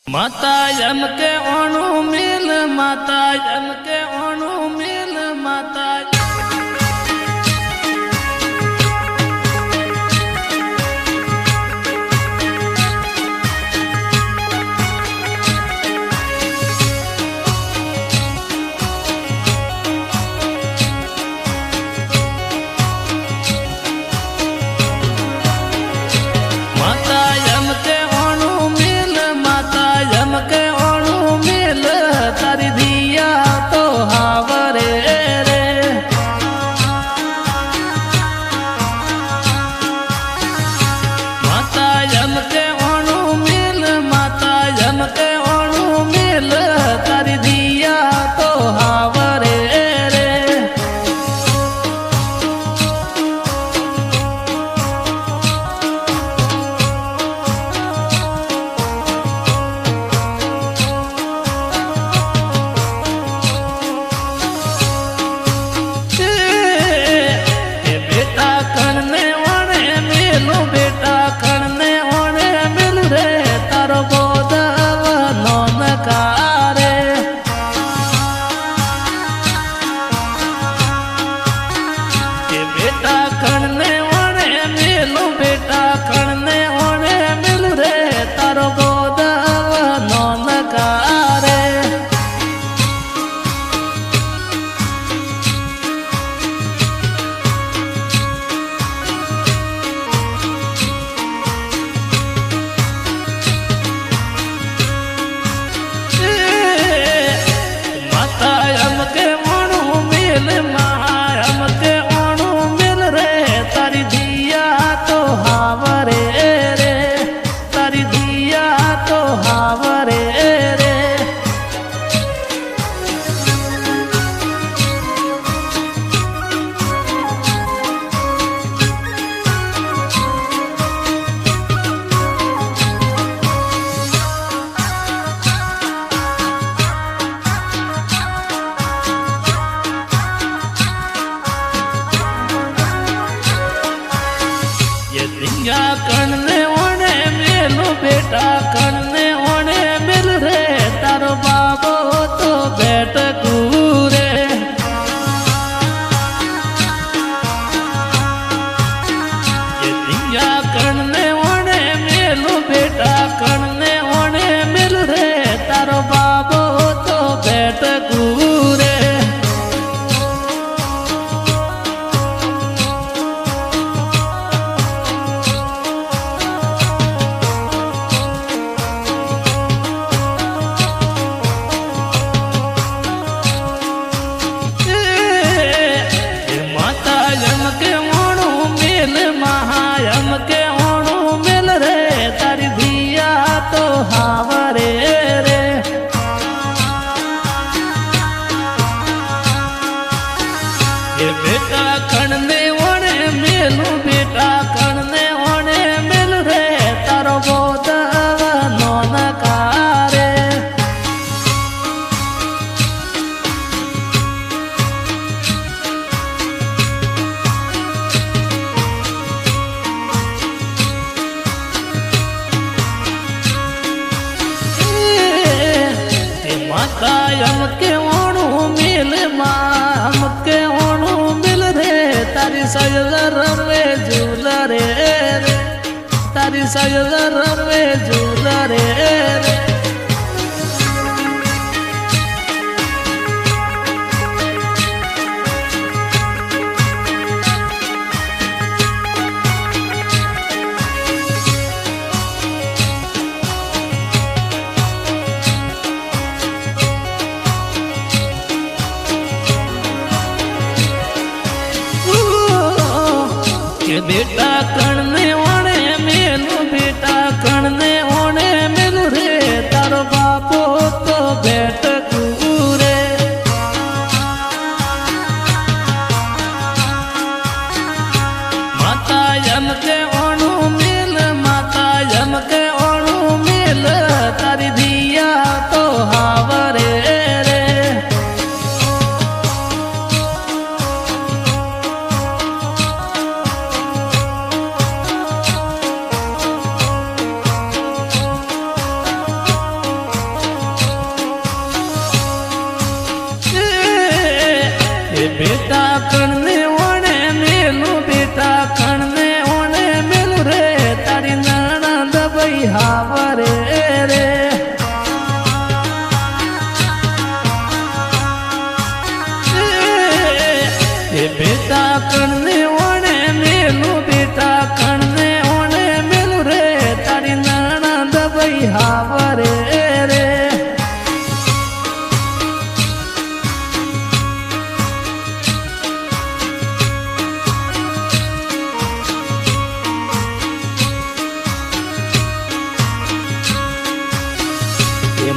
माता यम के ओणु मिल माता यम के ओणु मिल माता माता यम के ओणु मिल माता यम के ओणु मिल तारी दिया तो हावरे रे माता यम के ओणु मिल माता यम के ओणु मिल तारी दिया तो हावरे रे बेटा कणने ओणे मिलू बेटा कणने ओणे मिलू रे तारो गोदव नोन कारे बेटा कणने ओणे मिलू बेटा कणने ओणे मिलू रे तारो गोदव नोन कारे माता यम के ओणु मिल यम के ओणु मिल रे तारी दिया तो हावरे रे तारी दिया तो हावरे रे ये दिया कणने ओणे मिलू बेटा कणने ओणे मिल रे तारो बाबो तो बेट कूरे ये दिया कणने ओणे मिलू बेटा कणने ओणे मिल रे तारो बाबो तो बेट कूरे माता यम के ओणु मिल महायम के ओणु मिल रे तारी दिया तो हावरे रे ये बेटा कणने ओणे मिलू बेटा कणने ओणे मिल रे तारो गोदव नोन कारे माता यम के ओणु मिल माम के ओणु मिल रे तारी सजल रवे झूल रे तारी सजल रवे झूल रे के बेटा कणने ओणे मिलू बेटा कणने ओणे मिलू रे तारो बापो तो बेट कूरे माता यम के ओणु मिल माता यम के ओणु मिल तारी दिया तो हावरे रे દબઈ હાવરે રે એ બેટા કણને ઓણે મેલું બેટા કણને ઓણે મેલું રે તારી નાણા દબઈ હાવરે રે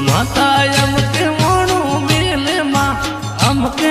માતા અમકે ઓણું મેલે માં અમકે